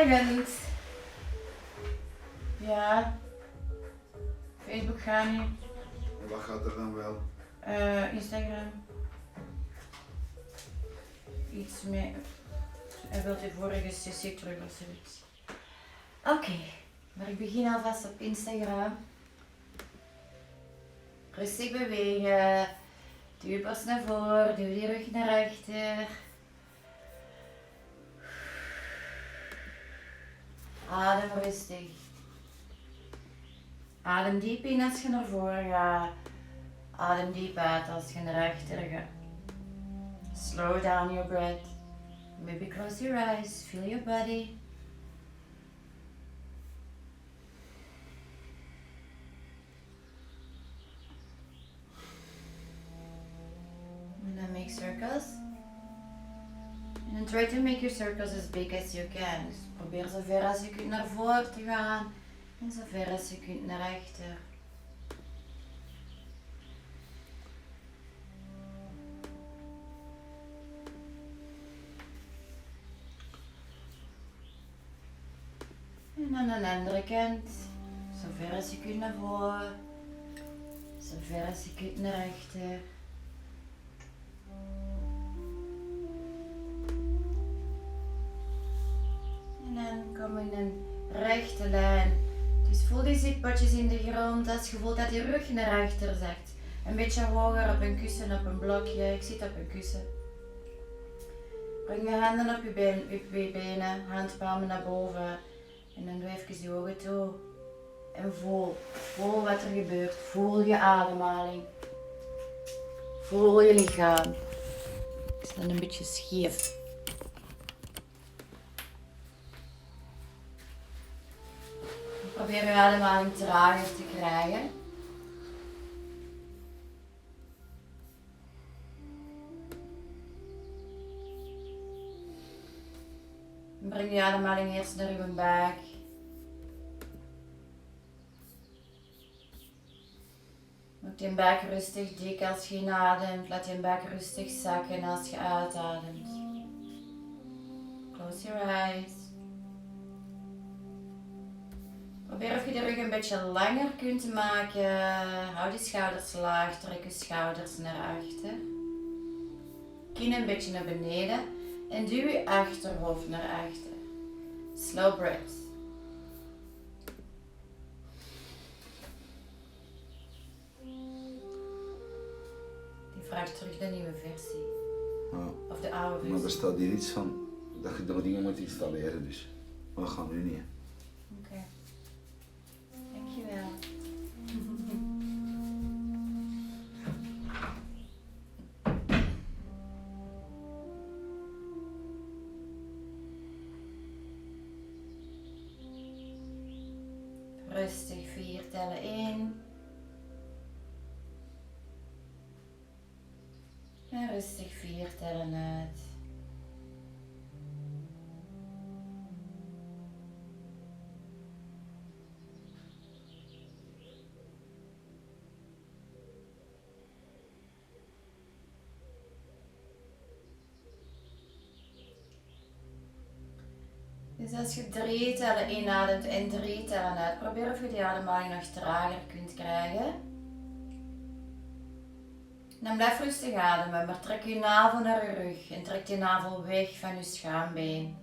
Goedenmorgen. Ja. Facebook gaat niet. En wat gaat er dan wel? Instagram. Iets meer. Hij wil de vorige sessie terug of zoiets. Oké, maar ik begin alvast op Instagram. Rustig bewegen. Duw je borst naar voren, duw die rug naar achter. Adem rustig. Adem diep in als je naar voren gaat. Adem diep uit als je naar achter gaat. Slow down your breath. Maybe close your eyes, feel your body. And then make circles. And then try to make your circles as big as you can. Dus probeer zo ver als je kunt naar voren te gaan. En zo ver als je kunt naar achter. En aan de andere kant, zo ver als je kunt naar voren, zo ver als je kunt naar achter. En dan kom je in een rechte lijn. Dus voel die zitpotjes in de grond als je voelt dat je rug naar achter zakt. Een beetje hoger op een kussen, op een blokje. Ik zit op een kussen. Breng je handen op je benen, handpalmen naar boven. En dan doe even je ogen toe. En voel wat er gebeurt. Voel je ademhaling. Voel je lichaam. Het is dan een beetje scheef. Probeer je ademhaling trager te krijgen. Breng je ademhaling eerst naar je buik. Maak je buik rustig dik als je inademt. Laat je buik rustig zakken als je uitademt. Close your eyes. Probeer of je de rug een beetje langer kunt maken. Hou die schouders laag, trek je schouders naar achter. Kin een beetje naar beneden. En duw je achterhoofd naar achter. Slow breath. Die vraagt terug de nieuwe versie. Ja. Of de oude versie. Maar er staat hier iets van dat je nog dingen moet installeren, dus dat gaan nu niet. Oké. Dankjewel. Rustig 4 tellen in. En rustig 4 tellen uit. Dus als je 3 tellen inademt en 3 tellen uit, probeer of je die ademhaling nog trager kunt krijgen. Dan blijf rustig ademen, maar trek je navel naar je rug en trek je navel weg van je schaambeen.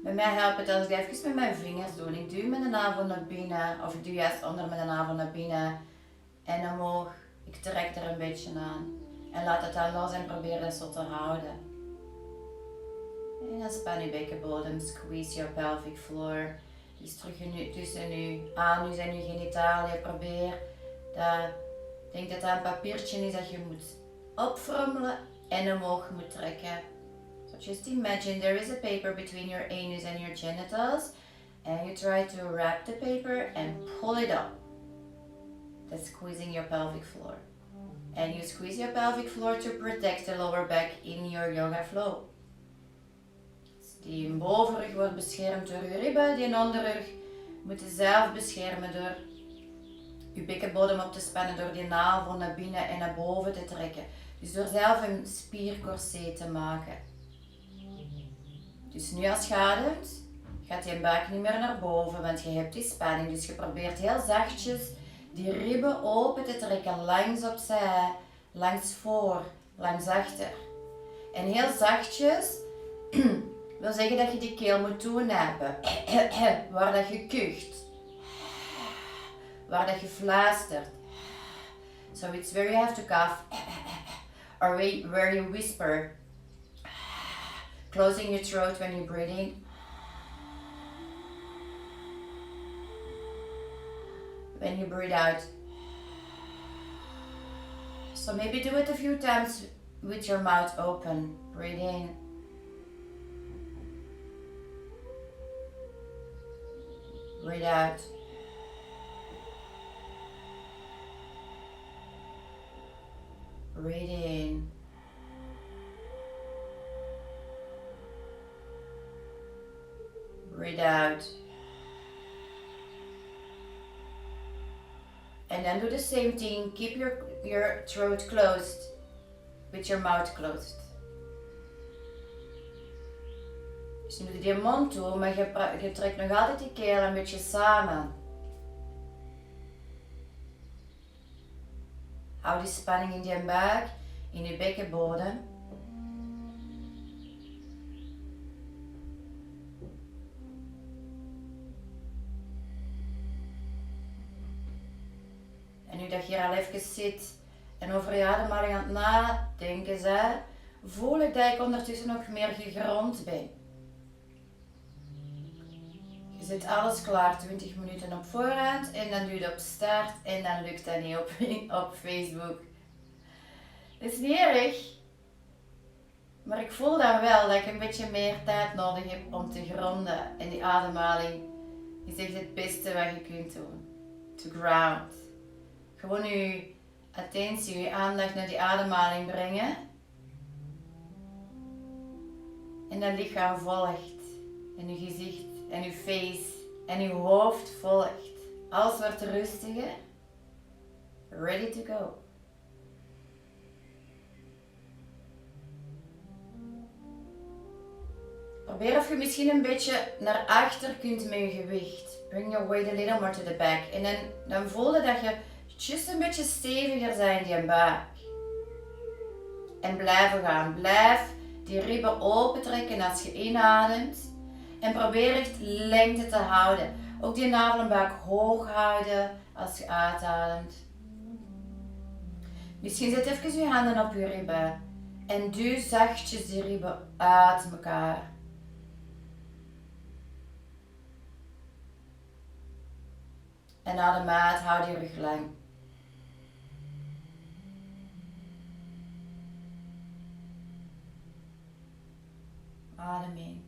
Bij mij helpt het als ik even met mijn vingers doe. Ik duw met de navel naar binnen, of ik duw juist onder met de navel naar binnen en omhoog. Ik trek er een beetje aan en laat het dan los en probeer dat zo te houden. En dan span je bekkenbodem, squeeze your pelvic floor. Dus terug tussen je anus en je genitaliën. Probeer dat, denk dat dat een papiertje is dat je moet opfrommelen en omhoog moet trekken. So just imagine there is a paper between your anus and your genitals. And you try to wrap the paper and pull it up. That's squeezing your pelvic floor. And you squeeze your pelvic floor to protect the lower back in your yoga flow. Die bovenrug wordt beschermd door je ribben, die onderrug moet je zelf beschermen door je bekkenbodem op te spannen, door die navel naar binnen en naar boven te trekken. Dus door zelf een spiercorset te maken. Dus nu als je ademt, gaat je buik niet meer naar boven, want je hebt die spanning. Dus je probeert heel zachtjes die ribben open te trekken, langs opzij, langs voor, langs achter. En heel zachtjes wil zeggen dat je die keel moet toeknijpen, waar dat je kucht, waar dat je fluistert. So it's where you have to cough, or where you whisper, closing your throat when you're breathing. When you breathe out. So maybe do it a few times with your mouth open. Breathe in. Breathe out. Breathe in. Breathe out. And then do the same thing. Keep your throat closed with your mouth closed. Dus nu doe je mond toe, maar je trekt nog altijd die keel een beetje samen. Hou die spanning in je buik, in je bekkenbodem. En nu dat je hier al even zit en over je ademhaling aan het nadenken bent, voel ik dat ik ondertussen nog meer gegrond ben. Je zet alles klaar, 20 minuten op voorhand en dan doe je het op start en dan lukt dat niet op Facebook. Dat is niet erg, maar ik voel dan wel dat ik een beetje meer tijd nodig heb om te gronden. En die ademhaling is echt het beste wat je kunt doen. To ground. Gewoon je attentie, je aandacht naar die ademhaling brengen. En dat lichaam volgt. En je gezicht en je face en je hoofd volgt. Alles wordt rustiger. Ready to go. Probeer of je misschien een beetje naar achter kunt met je gewicht. Bring your weight a little more to the back. En dan voel je dat je just een beetje steviger bent in je buik. En blijven gaan. Blijf die ribben open trekken als je inademt. En probeer echt lengte te houden. Ook die navel en buik hoog houden als je uitademt. Misschien zet even je handen op je ribben. En duw zachtjes die ribben uit elkaar. En adem uit, hou die rug lang. Adem in.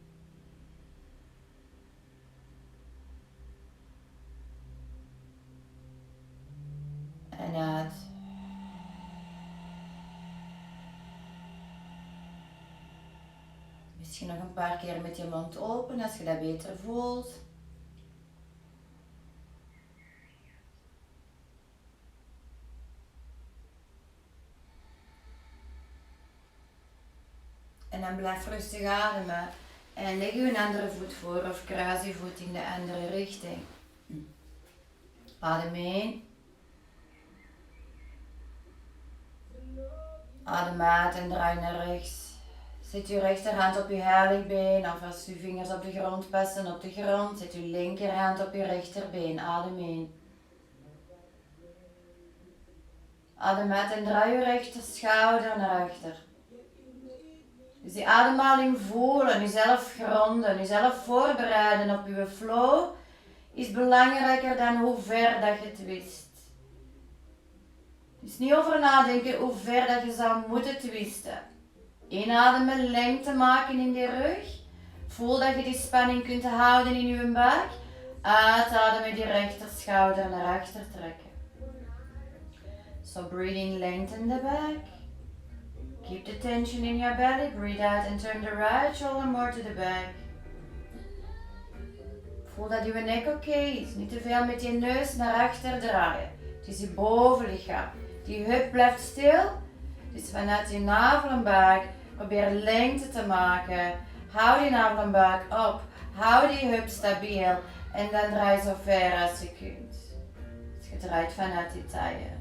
En uit. Misschien nog een paar keer met je mond open als je dat beter voelt. En dan blijf rustig ademen. En leg je een andere voet voor of kruis je voet in de andere richting. Adem in. Adem uit en draai naar rechts. Zet je rechterhand op je heiligbeen of als je vingers op de grond passen op de grond. Zet je linkerhand op je rechterbeen. Adem in. Adem uit en draai je rechter schouder naar achter. Dus die ademhaling voelen, jezelf gronden, jezelf voorbereiden op je flow is belangrijker dan hoe ver dat je twist. Dus niet over nadenken hoe ver dat je zou moeten twisten. Inademen, lengte maken in de rug. Voel dat je die spanning kunt houden in je buik. Uitademen, die rechter schouder naar achter trekken. So breathing, lengthen the back. Keep the tension in your belly. Breathe out and turn the right shoulder more to the back. Voel dat je nek oké is. Niet te veel met je neus naar achter draaien. Het is je bovenlichaam. Die heup blijft stil. Dus vanuit je navel en buik probeer lengte te maken. Hou die navel en buik op. Hou die heup stabiel. En dan draai je zo ver als je kunt. Dus je draait vanuit die taille.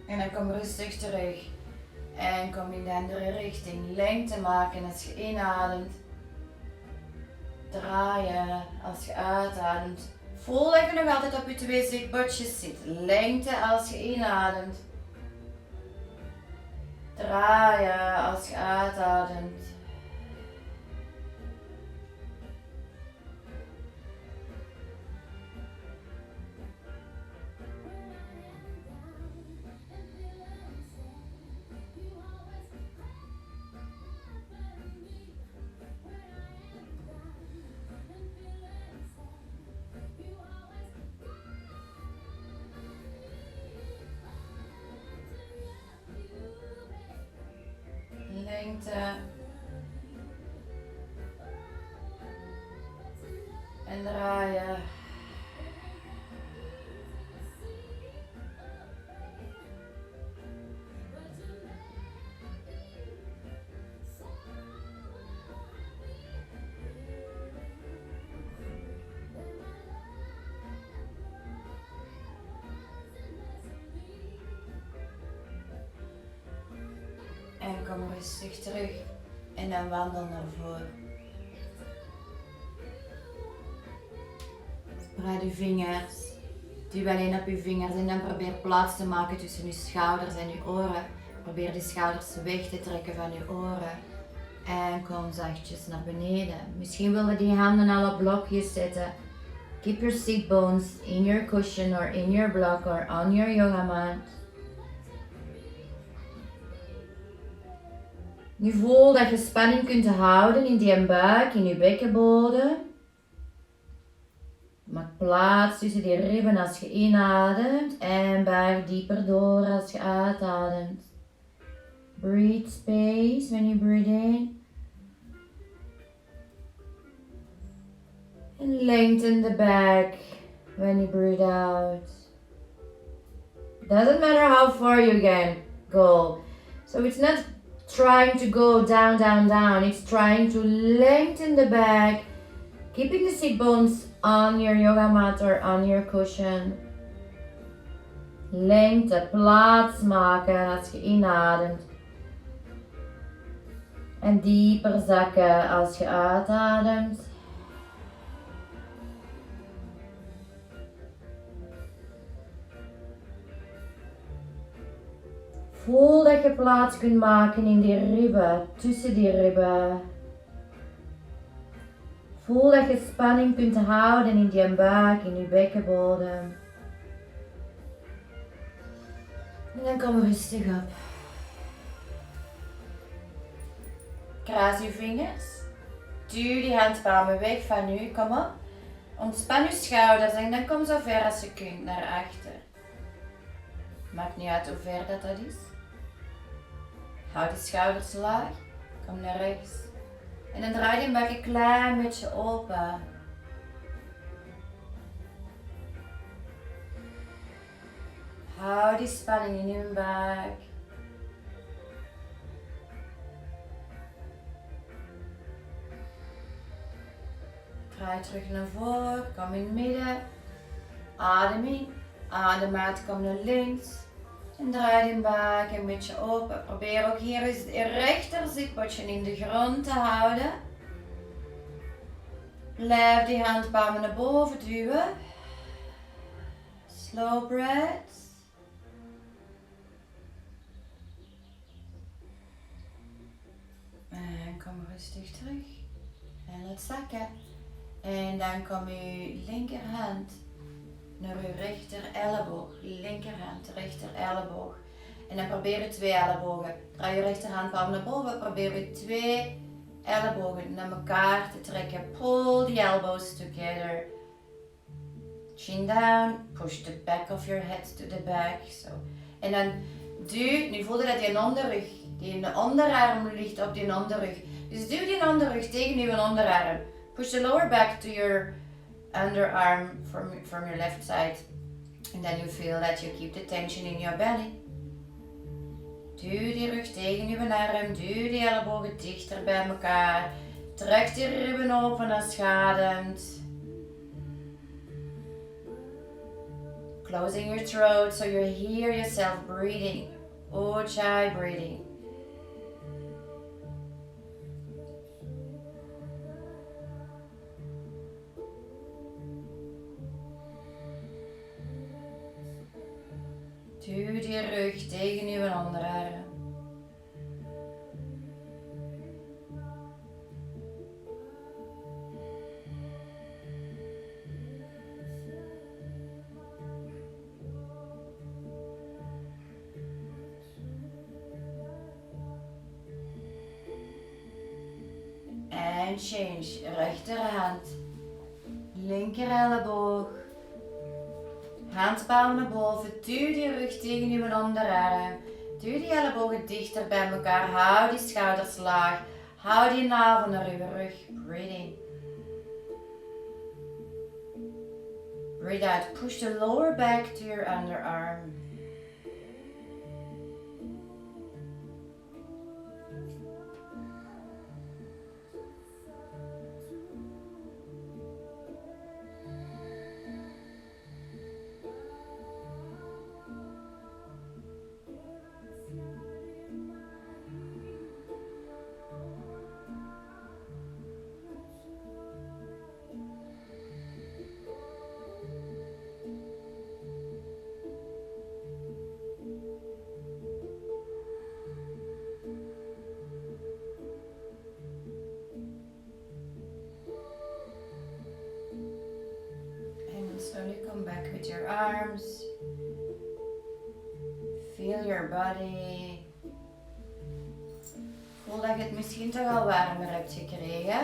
En dan kom rustig terug. En kom in de andere richting. Lengte maken als je inademt. Draaien als je uitademt. Voel dat je nog altijd op je 2 zitbotjes zit. Lengte als je inademt. Draaien als je uitademt. Lengte. En draaien. En kom rustig terug. En dan wandel naar voren. Spreid je vingers. Duw alleen op je vingers en dan probeer plaats te maken tussen je schouders en je oren. Probeer die schouders weg te trekken van je oren. En kom zachtjes naar beneden. Misschien wil je die handen al op blokjes zetten. Keep your seat bones in your cushion or in your block or on your yoga mat. Nu voel dat je spanning kunt houden in die buik, in je bekkenbodem. Maak plaats tussen die ribben als je inademt en buig dieper door als je uitademt. Breathe space when you breathe in. And lengthen the back when you breathe out. Doesn't matter how far you can go. So it's not trying to go down, down, down. It's trying to lengthen the back, keeping the sit bones on your yoga mat or on your cushion. Lengte, plaats maken als je inademt. En dieper zakken als je uitademt. Voel dat je plaats kunt maken in die ribben, tussen die ribben. Voel dat je spanning kunt houden in die buik, in je bekkenbodem. En dan kom rustig op. Kruis je vingers. Duw die handpalmen weg van u, kom op. Ontspan je schouders en dan kom zo ver als je kunt naar achter. Maakt niet uit hoe ver dat is. Houd de schouders laag. Kom naar rechts. En dan draai je buik een klein beetje open. Hou die spanning in je buik. Draai terug naar voren. Kom in het midden. Adem in. Adem uit. Kom naar links. En draai je buik een beetje open. Probeer ook hier eens het rechter zitbotje in de grond te houden. Blijf die handpalmen naar boven duwen. Slow breath. En kom rustig terug. En laat zakken. En dan kom je linkerhand naar je rechter elleboog. Linkerhand, rechter elleboog. En dan probeer je 2 ellebogen. Draai je rechterhandpalm naar boven. Probeer je 2 ellebogen naar elkaar te trekken. Pull the elbows together. Chin down. Push the back of your head to the back. So. En dan duw. Nu voel je dat die onderrug. Die onderarm ligt op die onderrug. Dus duw die onderrug tegen je onderarm. Push the lower back to your underarm from your left side. And then you feel that you keep the tension in your belly. Duw die rug tegen je arm, duw die ellebogen dichter bij elkaar. Trek die ribben open als ademt. Closing your throat so you hear yourself breathing. Ujjayi breathing. Duw die rug tegen je onderarm. En change. Rechterhand. Linker elleboog. Handpalm naar boven. Duw die rug tegen je onderarm. Duw die ellebogen dichter bij elkaar. Hou die schouders laag. Hou die navel naar je rug. Breathe in. Breathe out. Push the lower back to your underarm. Slowly come back with your arms. Feel your body. Voel dat je het misschien toch al warmer hebt gekregen.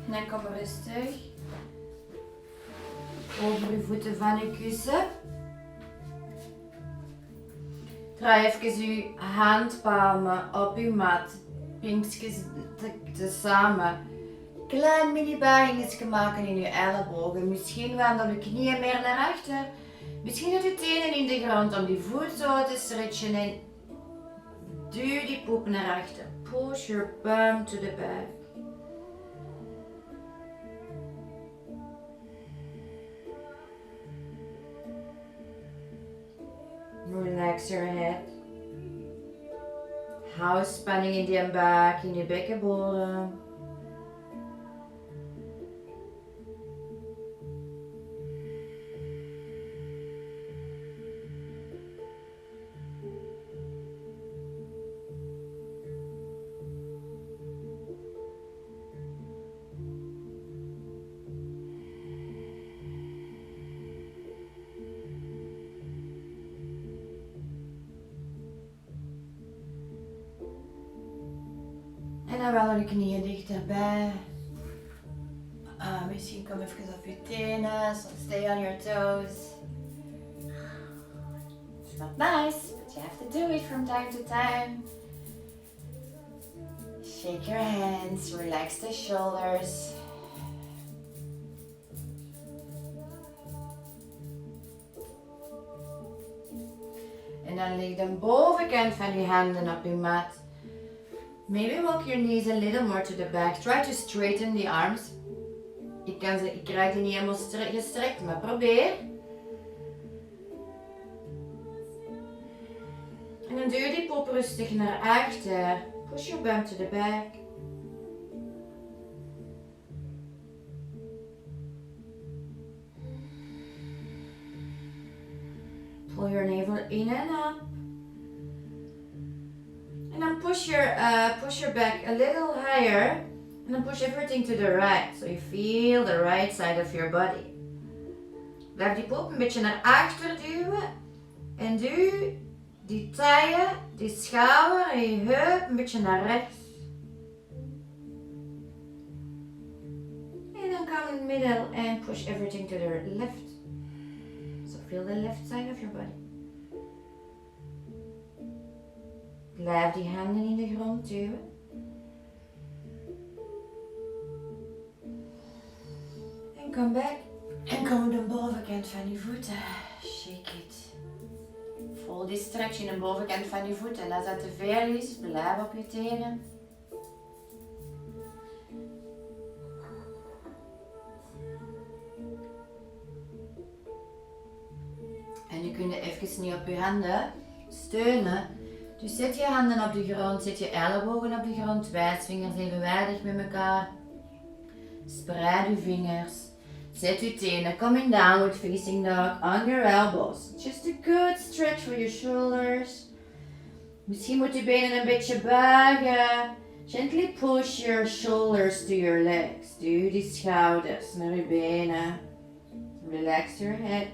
En dan kom rustig over je voeten van je kussen. Draai even je handpalmen op je mat. Pinkjes samen. Klein mini buigingetje maken in je ellebogen. Misschien wandelen je knieën meer naar achter. Misschien met je tenen in de grond om die voet zo te stretchen en duw die poep naar achter. Push your bum to the back. Relax your head. Hou spanning in die buik, in je bekkenbodem. En dan wel je knieën dichterbij. Misschien kom even op je tenen, so stay on your toes. It's not nice, but you have to do it from time to time. Shake your hands, relax the shoulders. En dan leg de bovenkant van je handen op je mat. Maybe walk your knees a little more to the back. Try to straighten the arms. Ik krijg die niet helemaal gestrekt, maar probeer. En dan duw die pop rustig naar achter. Push your bum to the back. Pull your navel in and up. And then push your back a little higher. And then push everything to the right. So you feel the right side of your body. Blijf die pop een beetje naar achter duwen. En duw die taille, die schouder en je heup een beetje naar rechts. En dan come in the middle and push everything to the left. So feel the left side of your body. Blijf die handen in de grond duwen. En kom back. En kom op de bovenkant van je voeten. Shake it. Voel die stretch in de bovenkant van je voeten. En als dat te veel is, blijf op je tenen. En je kunt even niet op je handen steunen. Dus zet je handen op de grond, zet je ellebogen op de grond, wijsvingers evenwijdig met elkaar. Spreid je vingers. Zet je tenen, come in downward facing dog on your elbows. Just a good stretch for your shoulders. Misschien moet je benen een beetje buigen. Gently push your shoulders to your legs. Duw die schouders naar je benen. Relax your head.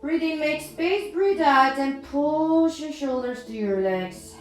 Breathe in, make space, breathe out and push your shoulders to your legs.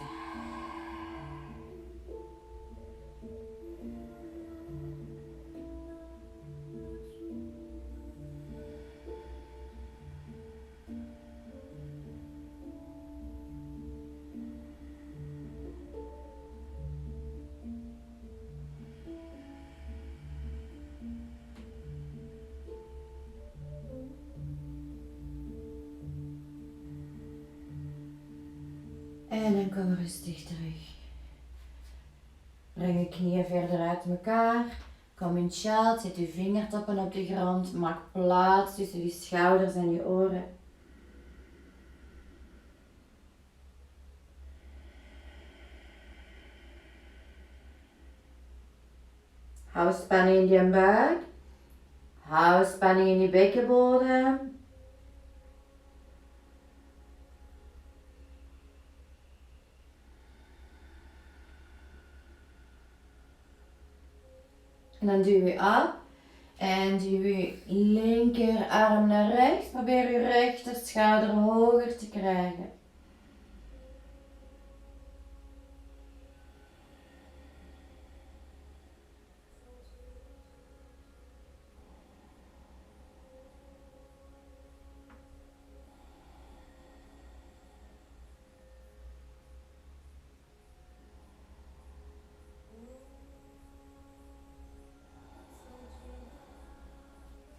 En dan kom rustig terug. Breng je knieën verder uit elkaar. Kom in child, zet je vingertoppen op de grond. Maak plaats tussen je schouders en je oren. Hou spanning in je buik. Hou spanning in je bekkenbodem. En dan duw je op en duw je linkerarm naar rechts. Probeer je rechter schouder hoger te krijgen.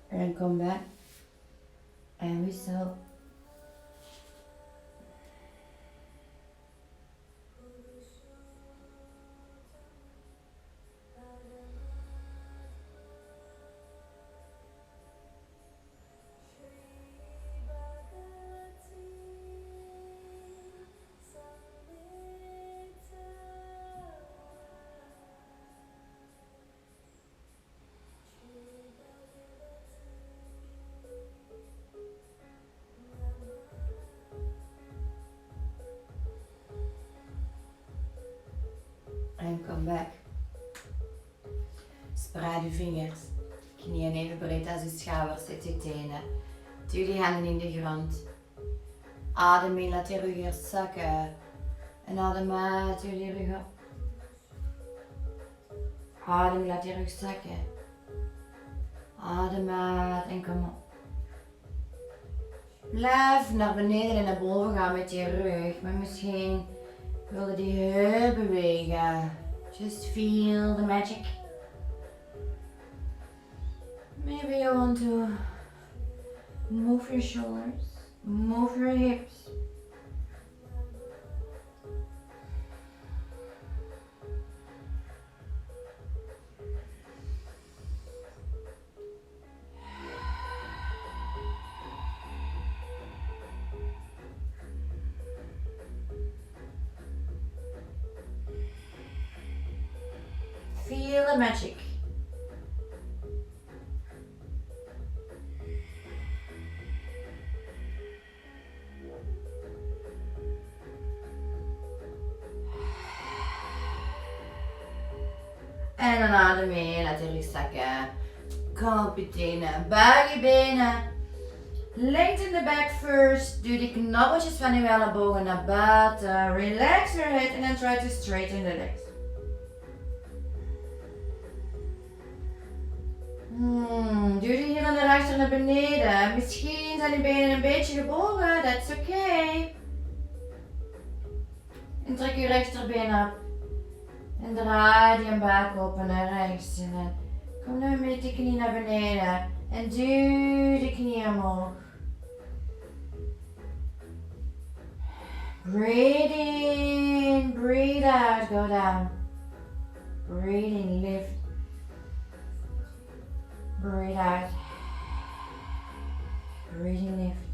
En kom back. En wissel. En kom back. Spreid je vingers. Knieën even breed als je schouders. Zet je tenen. Duw die handen in de grond. Adem in, laat je rug eerst zakken. En adem uit, duw die rug op. Adem, laat je rug zakken. Adem uit en kom op. Blijf naar beneden en naar boven gaan met je rug. Maar misschien wil je die heup bewegen. Just feel the magic. Maybe you want to move your shoulders, move your hips. Feel the magic. En dan adem in, laat je rug zakken. Kom op je tenen, buig je benen. Lengthen the back first. Doe die knobbeltjes van je ellebogen naar buiten. Relax your head and then try to straighten the legs. Duw die hier aan de rechter naar beneden. Misschien zijn die benen een beetje gebogen, that's okay. En trek je rechterbeen op. En draai die buik op en naar rechts. En dan kom nu met de knie naar beneden. En duw de knie omhoog. Breathe in, breathe out, go down. Breathe in, lift. Breathe out. Breathe in, lift.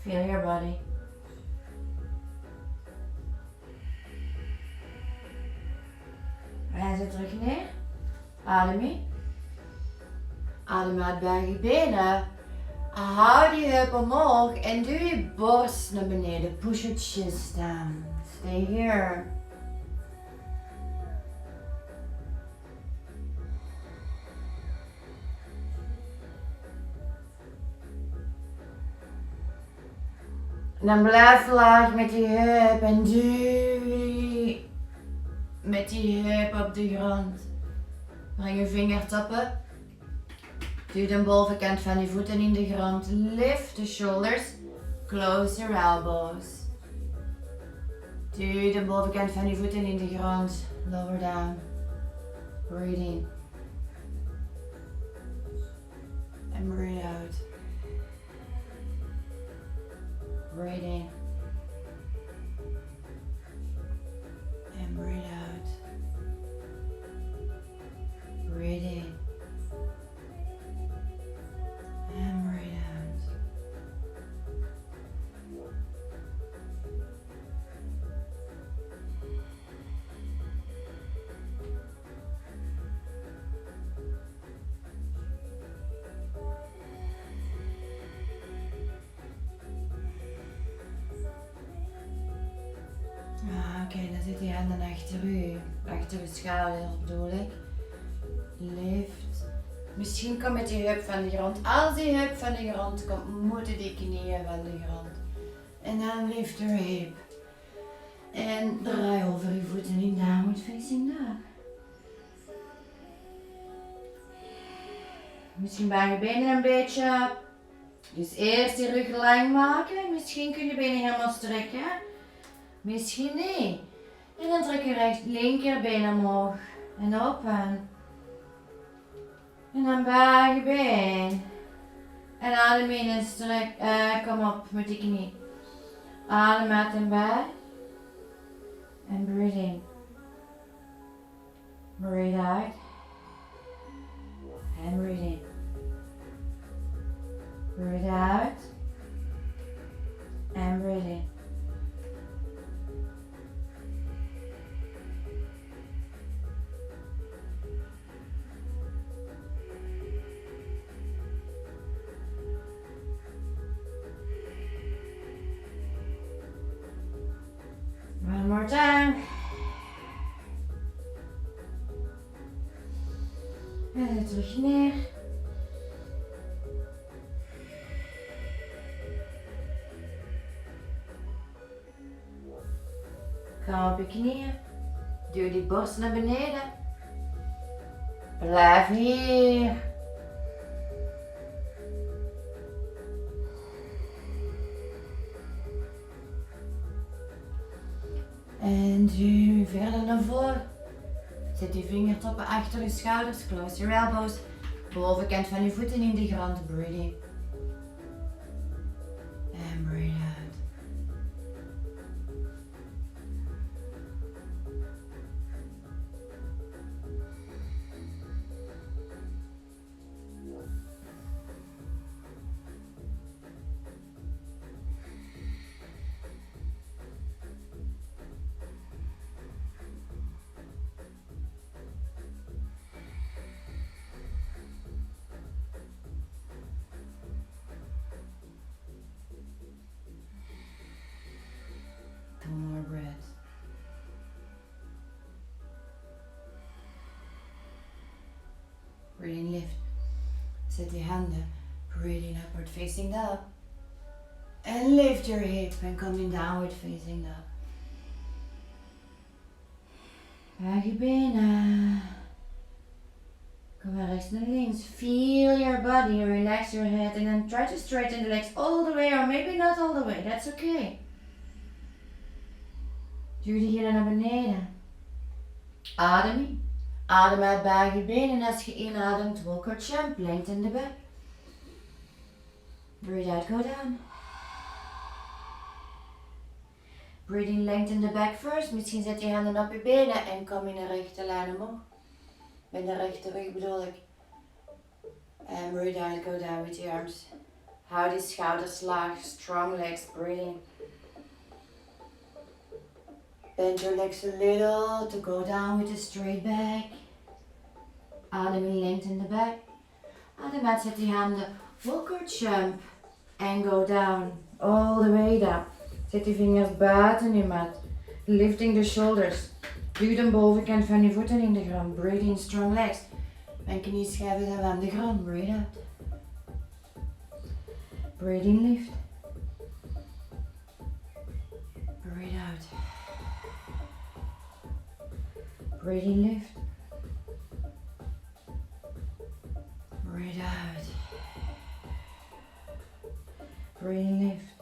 Feel your body. En zet terug neer. Adem in. Adem uit bij je benen. Hou die heup omhoog en duw je borst naar beneden. Push your chest down. Stay here. En dan blijf laag met die heup en duw met die heup op de grond. Breng je vingertoppen. Duw de bovenkant van je voeten in de grond. Lift the shoulders. Close your elbows. Duw de bovenkant van je voeten in de grond. Lower down. Breathe in. And breathe out. Breathe in. And breathe out. Breathe in. And breathe out. Oké, dan zit je handen achter uw schouder bedoel ik. Lift. Misschien kom met die heup van de grond. Als die heup van de grond komt, moeten die knieën van de grond. En dan lift your hip. En draai over je voeten in downward facing dog. Misschien bij je benen een beetje. Dus eerst je rug lang maken. Misschien kun je je benen helemaal strekken. Misschien niet. En dan trek je linkerbeen omhoog. En open. En dan buig je been. En adem in en strek. Kom op met die knie. Adem uit en buig. En breathe in. Breathe out. En breathe in. Breathe out. En breathe in. One more time. En dan terug neer. Ga op je knieën. Duw die borst naar beneden. Blijf hier. En duw verder naar voren. Zet je vingertoppen achter je schouders. Close your elbows. Bovenkant van je voeten in de grond. Breathe in. En breathe out. Two more breaths. Breathe in, lift. Zet je handen. Breathe in, upward facing dog. And lift your hip and come in downward facing dog. Buig je benen. Kom maar rechts naar links. Feel your body, relax your head and then try to straighten the legs all the way or maybe not all the way, that's okay. Duw de hielen naar beneden. Adem in. Adem uit, buig je benen en als je inademt, walk or jump, lengthen the back. Breathe out, go down. Breathe in, lengthen the back first. Misschien zet je handen op je benen en kom in een rechte lijn omhoog. Met de rechte rug bedoel ik. And breathe out, go down with your arms. Hou die schouders laag, strong legs, breathe in. Bend your legs a little to go down with a straight back. Adem in, lengthen the back. Adem uit, zet die handen, walk or jump. And go down, all the way down. Zet die vingers buiten je mat. Lifting the shoulders. Duw de bovenkant van je voeten in de grond. Breathe in, strong legs. Mijn knieschijven zijn van de grond. Breathe out. Breathe in, lift. Breathe out. Breathe in, lift. Breathe out. Breathe in, lift.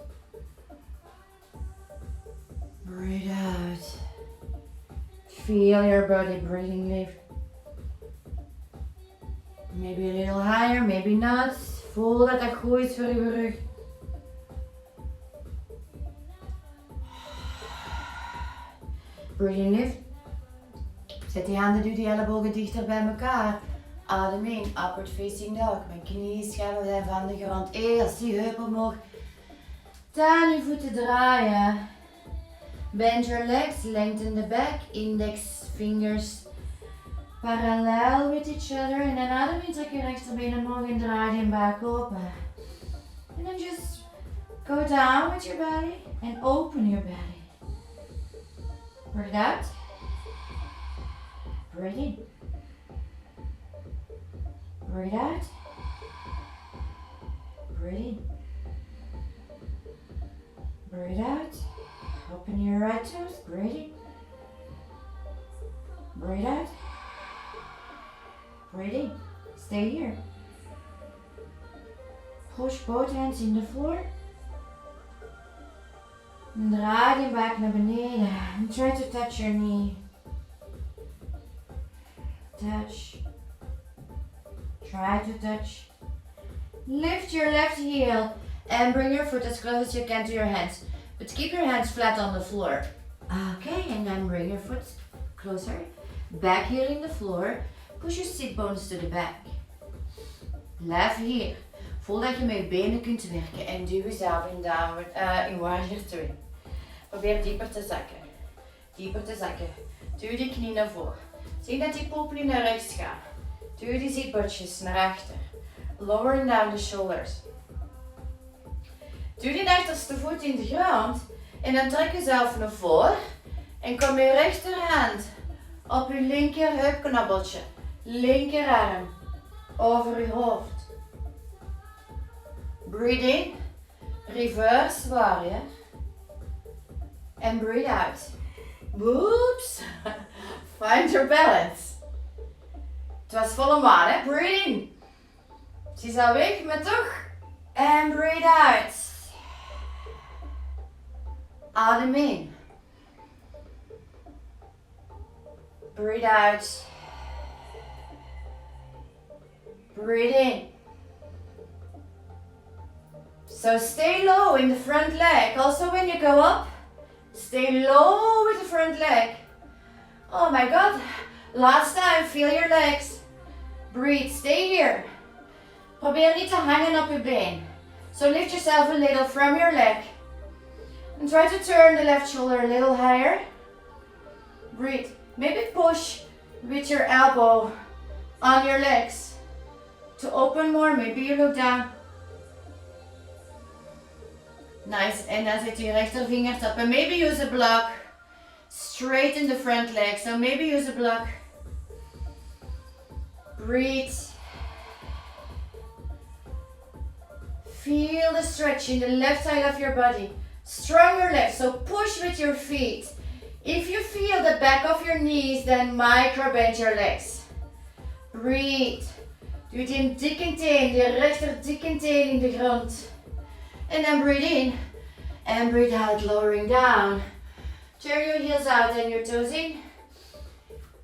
Breathe out. Feel your body, breathing lift. Maybe a little higher, maybe not. Voel dat dat goed is voor je rug. Breathe in, lift. Zet die handen, duw die ellebogen dichter bij elkaar. Adem in, upward facing dog. Mijn knieën schuiven zijn van de grond. Eerst die heup omhoog. Dan je voeten draaien. Bend your legs, lengthen the back, index fingers parallel with each other. En dan adem in, trek je rechterbeen omhoog en draai je buik open. And then just go down with your body and open your body. Breathe out. Breathe in. Breathe out. Breathe in. Breathe out. Open your right toes. Breathe in. Breathe out. Breathe in. Stay here. Push both hands in the floor. En draai je buik naar beneden. And try to touch your knee. Touch. Try to touch. Lift your left heel and bring your foot as close as you can to your hands. But keep your hands flat on the floor. Okay, and then bring your foot closer. Back heel in the floor. Push your sit bones to the back. Blijf hier. Voel dat je met je benen kunt werken en duw jezelf in warrior 2. Probeer dieper te zakken. Dieper te zakken. Duw die knie naar voren. Zie dat die poep niet naar rechts gaat. Duw die zitbotjes naar achter. Lower down the shoulders. Duw die achterste voet in de grond en dan trek jezelf naar voren. En kom je rechterhand op je linker heupknabbeltje. Linkerarm over je hoofd. Breathe in, reverse warrior. And breathe out. Whoops. Find your balance. Het was volle maan, hè? Breathe in. Ze is al weg, maar toch. And breathe out. Adem in. Breathe out. Breathe in. So stay low in the front leg. Also when you go up, stay low with the front leg. Oh my God. Last time, feel your legs. Breathe, stay here. Probeer niet te hangen op je been. So lift yourself a little from your leg. And try to turn the left shoulder a little higher. Breathe. Maybe push with your elbow on your legs to open more. Maybe you look down. Nice. En dan zet je rechtervinger op. And maybe use a block. Straighten the front leg. So maybe use a block. Breathe. Feel the stretch in the left side of your body. Stronger legs. So push with your feet. If you feel the back of your knees, then micro bend your legs. Breathe. Doe die dikke teen, die rechter dikke teen in de grond. And then breathe in and breathe out, lowering down. Turn your heels out and your toes in.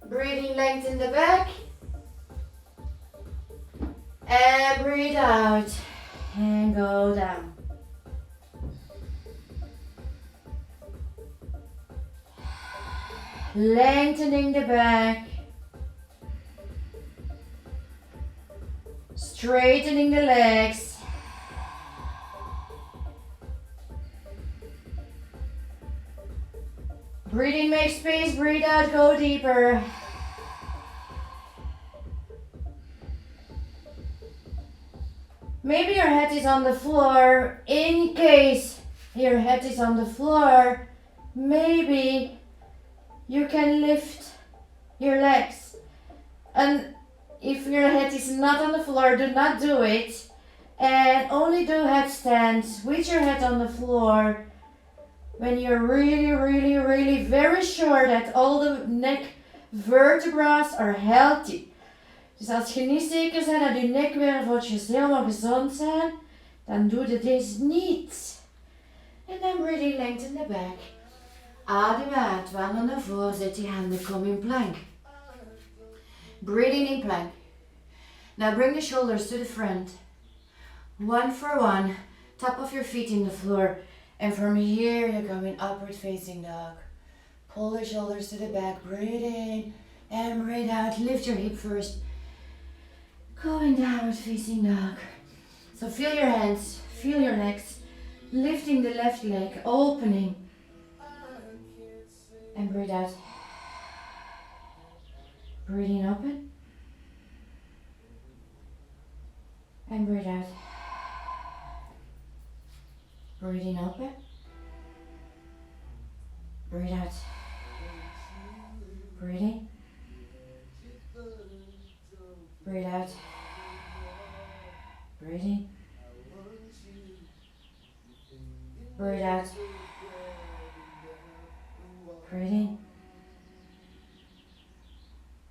Breathing, lengthen the back. And breathe out and go down. Lengthening the back. Straightening the legs. Breathe in, make space, breathe out, go deeper. Maybe your head is on the floor. In case your head is on the floor, maybe you can lift your legs. And if your head is not on the floor, do not do it. And only do headstands with your head on the floor when you're really very sure that all the neck vertebrae are healthy. Dus als je niet zeker bent dat je nekwerveltjes helemaal gezond zijn, dan doe je dit niet. En dan breathing, lengthen the back. Adem uit, wandel naar voren, zet je handen, kom in plank. Breathing in plank. Now bring the shoulders to the front. One for one, top of your feet in the floor. And from here, you're going upward facing dog. Pull the shoulders to the back, breathe in and breathe out. Lift your hip first. Going downward facing dog. So feel your hands, feel your legs. Lifting the left leg, opening. And breathe out. Breathing open. And breathe out. Breathing open. Breathe out. Breathing. Breathe out. Breathing. Breathe out. Breathing.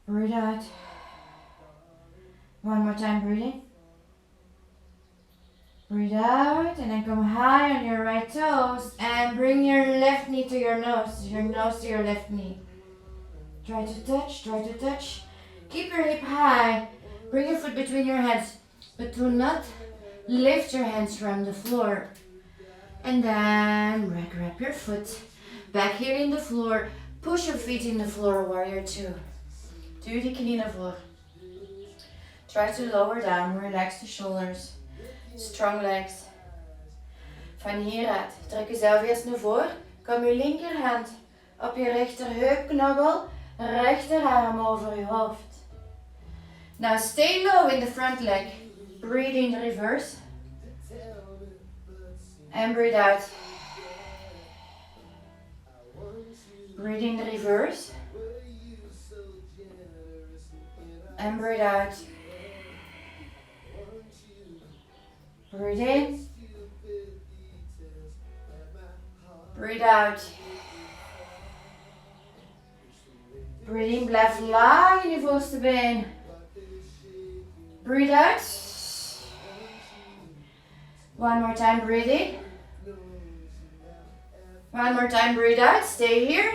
Breathe out. One more time, breathing. Breathe out and then come high on your right toes and bring your left knee to your nose to your left knee. Try to touch. Keep your hip high. Bring your foot between your hands, but do not lift your hands from the floor. And then grab your foot back here in the floor. Push your feet in the floor, warrior two. Duw die knie naar voren. Try to lower down, relax the shoulders. Strong legs. Van hieruit trek jezelf eerst naar voren. Kom je linkerhand op je rechter heupknobbel, rechterarm over je hoofd. Now stay low in the front leg. Breathe in the reverse. And breathe out. Breathe in the reverse. And breathe out. Breathe in. Breathe out. Breathe in, blijf laag in je voorste been. Breathe out. One more time, breathe in. One more time, breathe out. Stay here.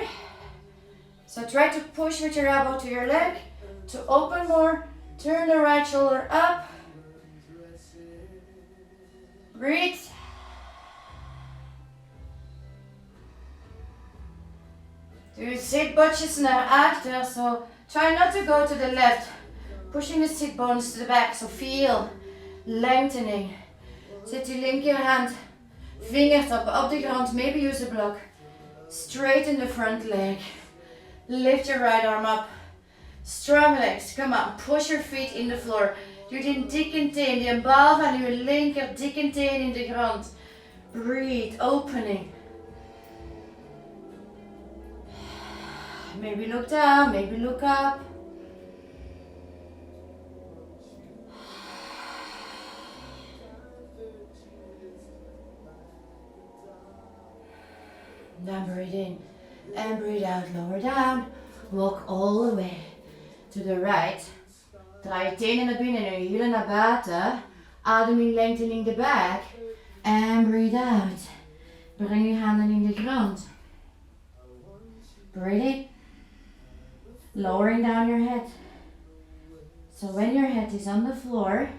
So try to push with your elbow to your leg to open more. Turn the right shoulder up. Breathe. Do je zitbotjes naar achter. So try not to go to the left. Pushing the sit bones to the back. So feel lengthening. Zet je linkerhand, vingertoppen op de grond. Maybe use a block. Straighten the front leg. Lift your right arm up. Strong legs. Come on. Push your feet in the floor. Doe die dikke teen, die bal van je linker dikke teen in de grond. Breathe, opening. Maybe look down, maybe look up. Now breathe in. And breathe out, lower down. Walk all the way to the right. Draai je tenen naar binnen en je hielen naar buiten. Adem in, lengthening the back. And breathe out. Breng je handen in de grond. Breathe in. Lowering down your head. So when your head is on the floor,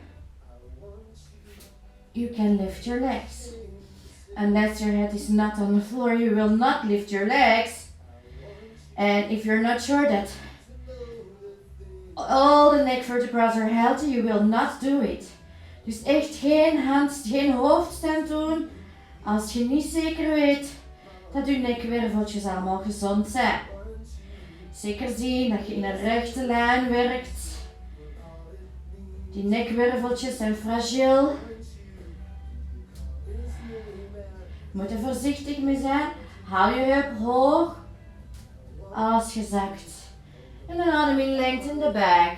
you can lift your legs. Unless your head is not on the floor, you will not lift your legs. And if you're not sure that all the neck vertebrae are healthy, you will not do it. Dus echt geen hoofdstem doen als je niet zeker weet dat je nekwerveltjes allemaal gezond zijn. Zeker zien dat je in een rechte lijn werkt. Die nekwerveltjes zijn fragiel. Je moet er voorzichtig mee zijn. Hou je heup hoog als je zakt. En dan adem in, lengthen the back.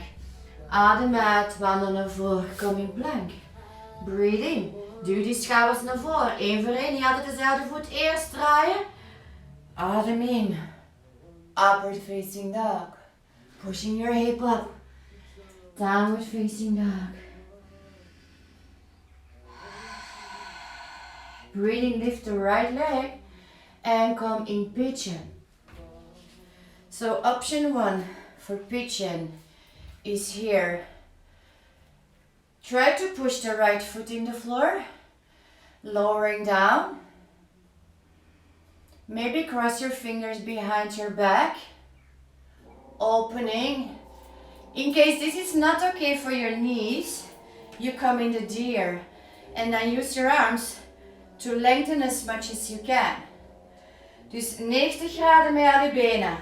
Adem uit, wandel naar voren, kom in plank. Breathe in. Duw die schouders naar voren, één voor één. Niet altijd dezelfde voet eerst draaien. Adem in. Upward facing dog. Pushing your hip up. Downward facing dog. Breathing, lift the right leg and come in pigeon. So option 1 for pigeon is here. Try to push the right foot in the floor, lowering down. Maybe cross your fingers behind your back, opening. In case this is not okay for your knees, you come in the deer and then use your arms to lengthen as much as you can. Dus 90 graden met al je benen.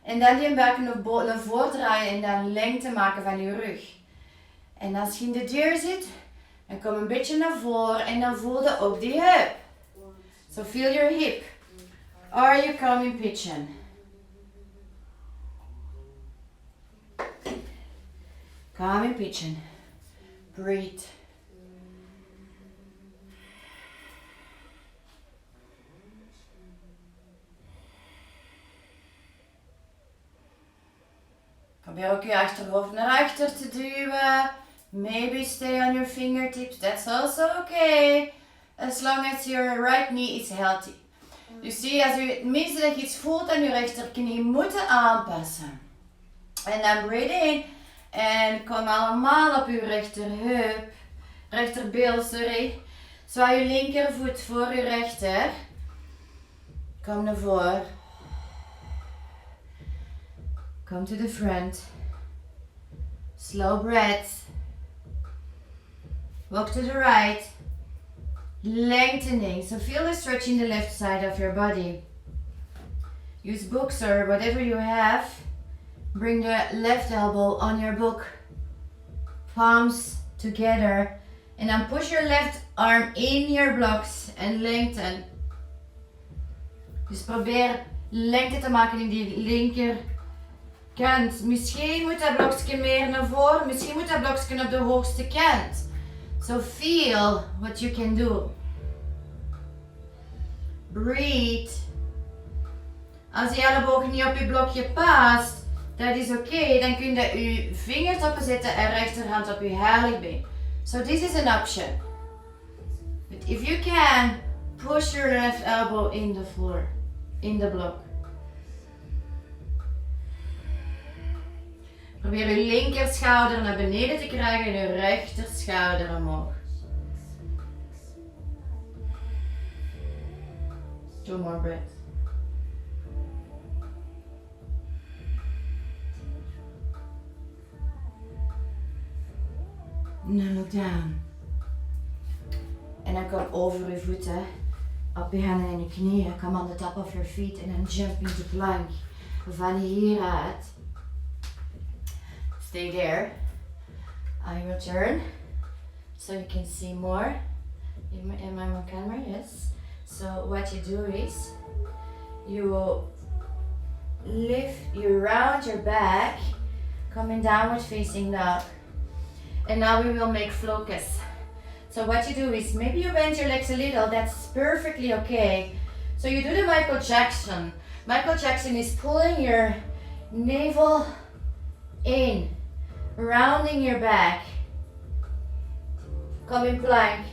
En dan die buik naar voren draaien en dan lengte maken van je rug. En als je in de deer zit, dan kom een beetje naar voren en dan voel je ook die heup. So feel your hip. Or you come in pigeon. Come in pigeon. Breathe. Probeer ook je achterhoofd naar achter te duwen. Maybe stay on your fingertips. That's also okay. As long as your right knee is healthy. Dus zie, als u minstens iets voelt aan uw rechterknie, moeten aanpassen. En dan breathe in. En kom allemaal op uw rechterheup. Rechterbeel, sorry. Zwaai uw linkervoet voor uw rechter. Kom naar voren. Come to the front. Slow breath. Walk to the right. Lengthening. So feel the stretch in the left side of your body. Use books or whatever you have. Bring the left elbow on your book. Palms together. And then push your left arm in your blocks and lengthen. Dus probeer lengte te maken in die linker kant. Misschien moet dat blokje meer naar voren. Misschien moet dat blokje op de hoogste kant. So feel what you can do. Breathe. Als je elleboog niet op je blokje past, dat is oké. Dan kun je je vingers opzetten en rechterhand op je heiligbeen. So this is an option. But if you can, push your left elbow in the floor, in the block. Probeer je linker schouder naar beneden te krijgen en je rechter schouder omhoog. 2 more breaths. Now look down. En dan kom over je voeten, op je handen en je knieën. Come on the top of your feet and then jump into plank. Van hieruit. Stay there. I will turn so you can see more. Am I on camera? Yes. So what you do is you round your back, coming downward facing dog. And now we will make flokas. So what you do is maybe you bend your legs a little. That's perfectly okay. So you do the Michael Jackson. Michael Jackson is pulling your navel in, rounding your back. Come in plank.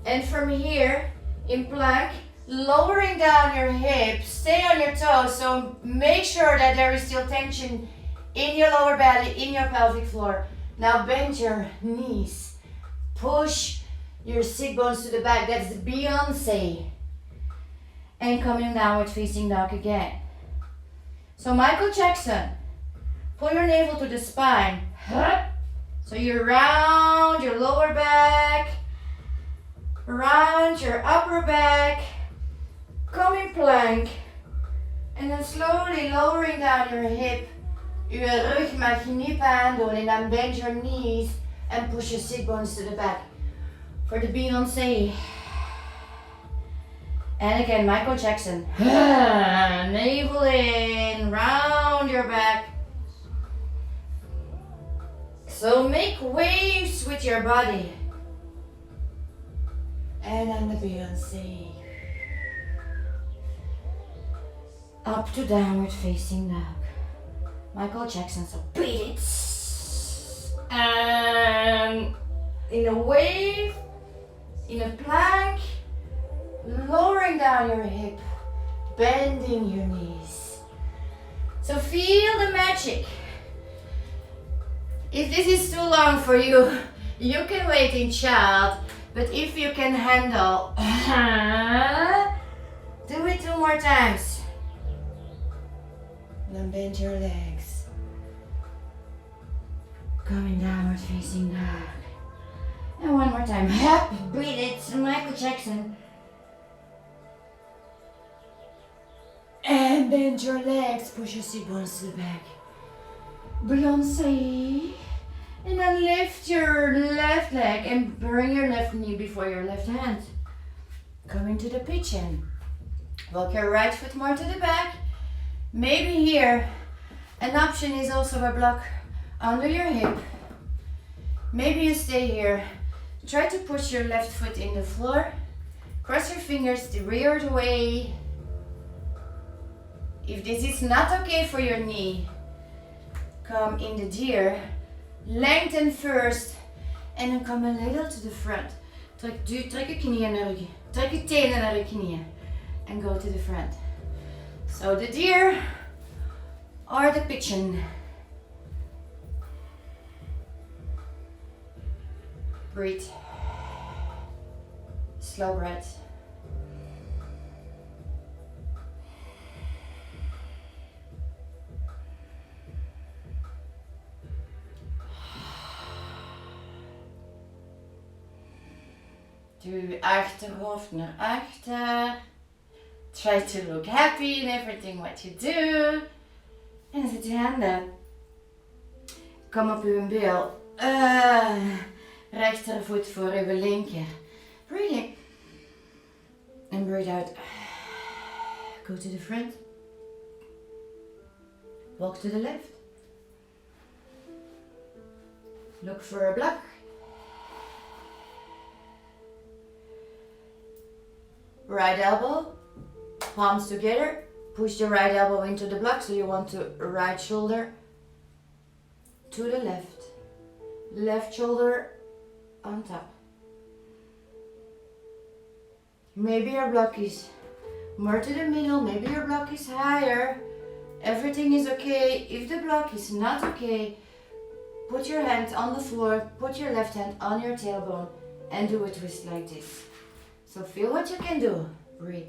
And from here, in plank, lowering down your hips, stay on your toes, so make sure that there is still tension in your lower belly, in your pelvic floor. Now bend your knees, push your sit bones to the back, that's the Beyonce. And coming downward facing dog again. So Michael Jackson, pull your navel to the spine. So you round your lower back, round your upper back, come in plank. En dan slowly lowering down your hip. Je rug mag je niet pijn doen en dan bend your knees and push your sit bones to the back. For the Beyonce. And again, Michael Jackson. Navel in, round your back. So make waves with your body. And then the Beyonce. Up to downward facing dog. Michael Jackson, so beat it. And in a wave, in a plank, lowering down your hip, bending your knees. So feel the magic. If this is too long for you, you can wait in child. But if you can handle, do it 2 more times. Then bend your legs. Coming downward facing dog. And 1 more time. Beat it, Michael Jackson. And bend your legs. Push your sit bones to the back. Beyonce. And then lift your left leg and bring your left knee before your left hand. Coming to the pigeon. Walk your right foot more to the back. Maybe here, an option is also a block under your hip. Maybe you stay here. Try to push your left foot in the floor. Cross your fingers the rear way. If this is not okay for your knee, come in the deer. Lengthen first en dan kom een little to the front. Trek je knieën naar je, trek je tenen naar je knieën. And go to the front. So the deer or the pigeon. Breathe. Slow breath. Duw je achterhoofd naar achter. Try to look happy in everything what you do. En dan zet je handen. Kom op uw bil. Rechtervoet voor uw linker. Breathe in. And breathe out. Go to the front. Walk to the left. Look for a block. Right elbow, palms together. Push the right elbow into the block, so you want to right shoulder to the left. Left shoulder on top. Maybe your block is more to the middle, maybe your block is higher. Everything is okay. If the block is not okay, put your hand on the floor, put your left hand on your tailbone and do a twist like this. So feel what you can do. Breathe.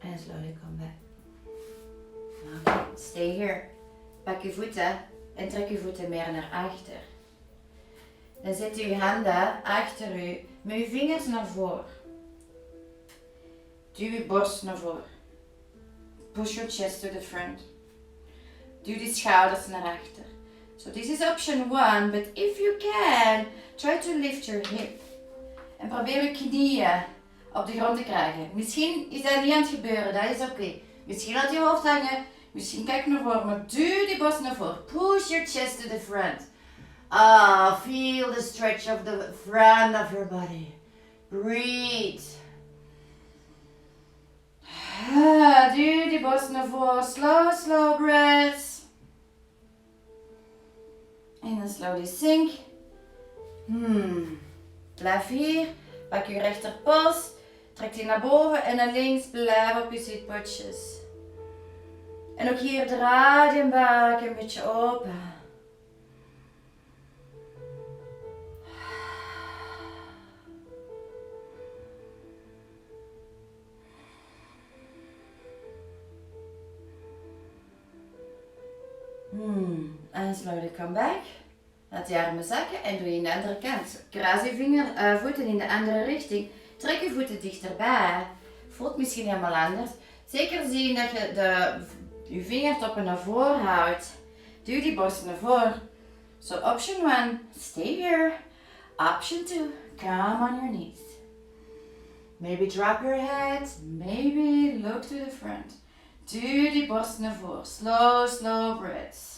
And slowly come back. Okay, stay here. Pak je voeten en trek je voeten meer naar achter. Dan zet je handen achter u met je vingers naar voren. Duw je borst naar voren. Push your chest to the front. Duw de schouders naar achter. So this is option 1, but if you can, try to lift your hip. En probeer je knieën op de grond te krijgen. Misschien is dat niet aan het gebeuren, dat is oké. Misschien laat je hoofd hangen, misschien kijk naar voren, maar duw die borst naar voren. Push your chest to the front. Ah, feel the stretch of the front of your body. Breathe. Duw die borst naar voren. Slow breaths. En dan slowly sink. Blijf hier. Pak je rechterpols. Trek die naar boven en naar links. Blijf op je zitpotjes. En ook hier draai je buik een beetje open. En slowly come back. Laat je armen zakken en doe je in de andere kant. Kruis je voeten in de andere richting. Trek je voeten dichterbij. Voelt misschien helemaal anders. Zeker zien dat je je vingertoppen naar voren houdt. Duw die borst naar voren. So option 1, stay here. Option 2, come on your knees. Maybe drop your head. Maybe look to the front. Duw die borst naar voren. Slow breaths.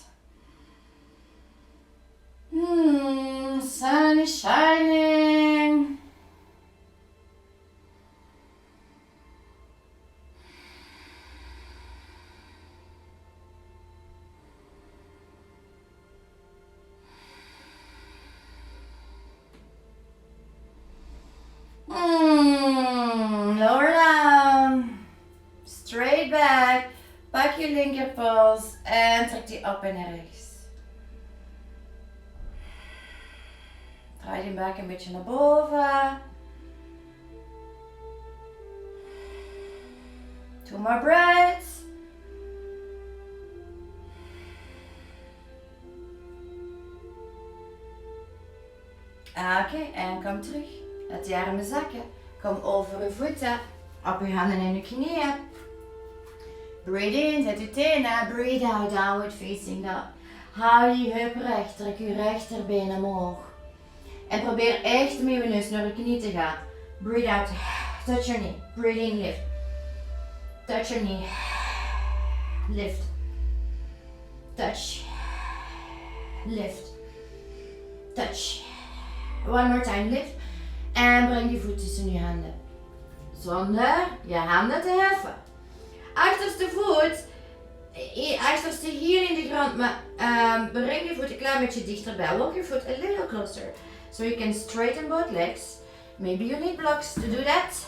Sun is shining. Lower down. Straight back. Pak je linkerpols en trek die op en naar rechts. Draai je buik een beetje naar boven. 2 more breaths. Oké, en kom terug. Laat je armen zakken. Kom over je voeten. Op je handen en je knieën. Breathe in, zet je tenen. Breathe out, downward facing dog. Hou je heup recht. Trek je rechterbeen omhoog. En probeer echt met je neus naar je knie te gaan. Breathe out. Touch your knee. Breathe in, lift. Touch your knee. Lift. Touch. Lift. Touch. One more time, lift. En breng je voet tussen je handen. Zonder je handen te heffen. Achterste voet. Achterste hier in de grond. Maar breng je voet een klein beetje dichterbij. Walk your foot a little closer. So you can straighten both legs. Maybe you need blocks to do that.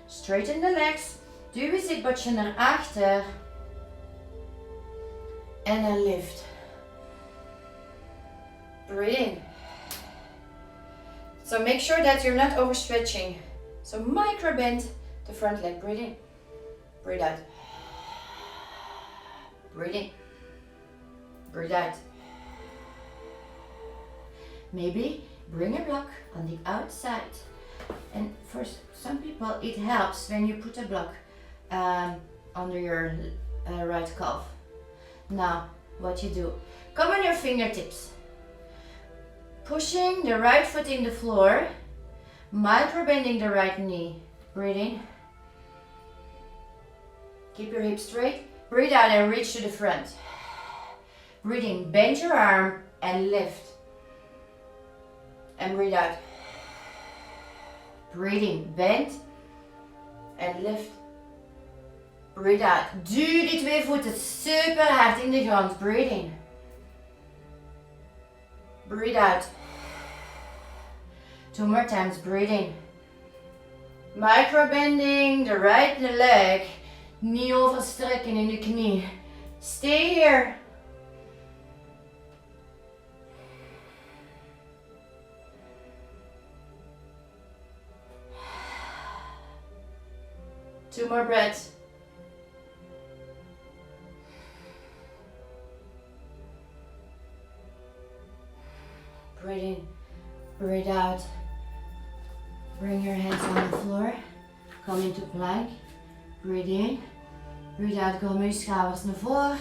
Straighten the legs. Duw je zitbotje naar achter. En dan lift. Breathe in. So make sure that you're not overstretching. So micro bend the front leg. Breathe in. Breathe out. Breathe in. Breathe out. Maybe bring a block on the outside. And for some people it helps when you put a block under your right calf. Now, what you do, come on your fingertips. Pushing the right foot in the floor, micro bending the right knee. Breathe in. Keep your hips straight. Breathe out and reach to the front. Breathe in, bend your arm and lift. And breathe out. Breathe in, bend and lift. Breathe out. Duw die 2 voeten super hard in de grond. Breathe in. Breathe out. 2 more times. Breathe in. Micro bending the right leg. Niet overstrekken in de knie. Stay here. Two more breaths. Breathe in, breathe out. Bring your hands on the floor. Come into plank. Breathe in, breathe out. Kom je schouders naar voren.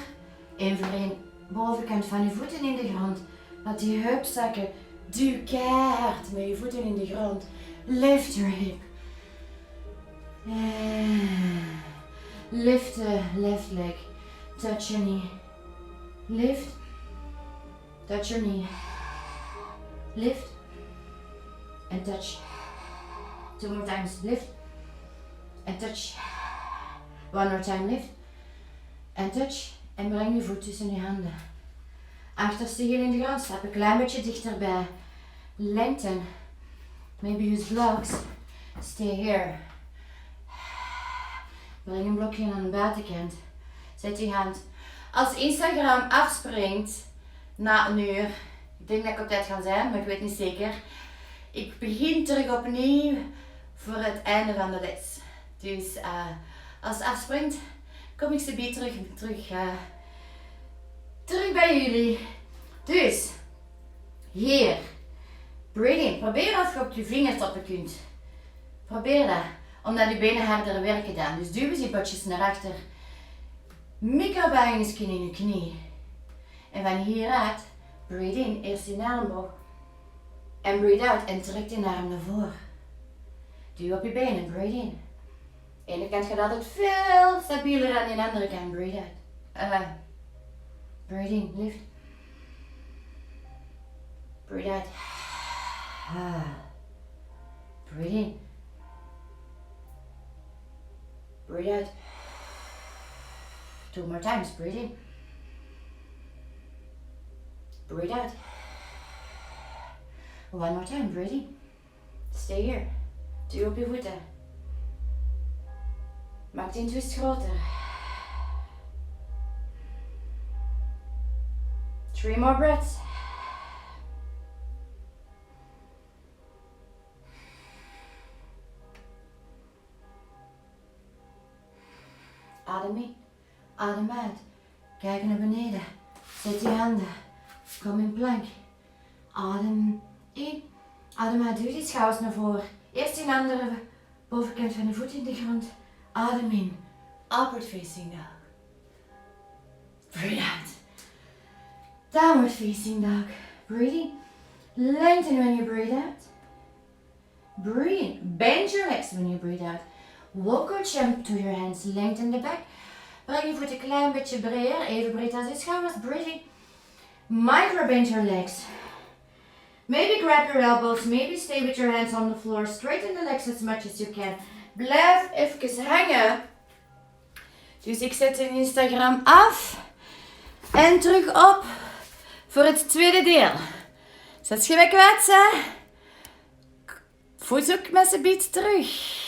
In voor in. bovenkant van je voeten in de grond. Laat die heup zakken. Duw keihard met je voeten in de grond. Lift your hip. Lift the left leg. Touch your knee. Lift. Touch your knee. Lift. And touch. 2 more times. Lift. And touch. 1 more time. Lift. And touch. En breng je voet tussen je handen. Achterste hiel in de grond. Stap een klein beetje dichterbij. Lengthen. Maybe use blocks. Stay here. Breng een blokje aan de buitenkant. Zet je hand. Als Instagram afspringt na een uur. Ik denk dat ik op tijd ga zijn, maar ik weet niet zeker. Ik begin terug opnieuw voor het einde van de les. Dus als het afspringt, kom ik ze weer terug bij jullie. Dus, hier. Breathe in. Probeer of je op je vingertoppen kunt. Probeer dat. Omdat je benen harder werken dan. Dus duw je potjes naar achter. Microbuigingskin in je knie. En van hieruit, breathe in. Eerst in elleboog. En breathe out. En trek je arm naar voren. Duw op je benen. Breathe in. De ene kant gaat altijd veel stabieler dan de andere kant. Breathe out. Breathe in. Lift. Breathe out. Breathe in. Breathe out. 2 more times. Breathe in. Breathe out. 1 more time. Breathe in. Stay here. Duw op je voeten. Maak die twist groter. 3 more breaths. Adem in, adem uit. Kijk naar beneden. Zet je handen. Kom in plank. Adem in, adem uit. Duw die schouders naar voren. Eerst die andere bovenkant van de voet in de grond. Adem in. Upward facing dog. Breathe out. Downward facing dog. Breathe in. Lengthen when you breathe out. Breathe in. Bend your legs when you breathe out. Walk or jump to your hands. Lengthen the back. Breng je voet een klein beetje breder. Even breed als je schouders. Breathe in. Micro bend your legs. Maybe grab your elbows. Maybe stay with your hands on the floor. Straighten the legs as much as you can. Blijf even hangen. Dus ik zet een Instagram af. En terug op voor het tweede deel. Zet je me kwijt, hè? Voet ook met z'n beat terug.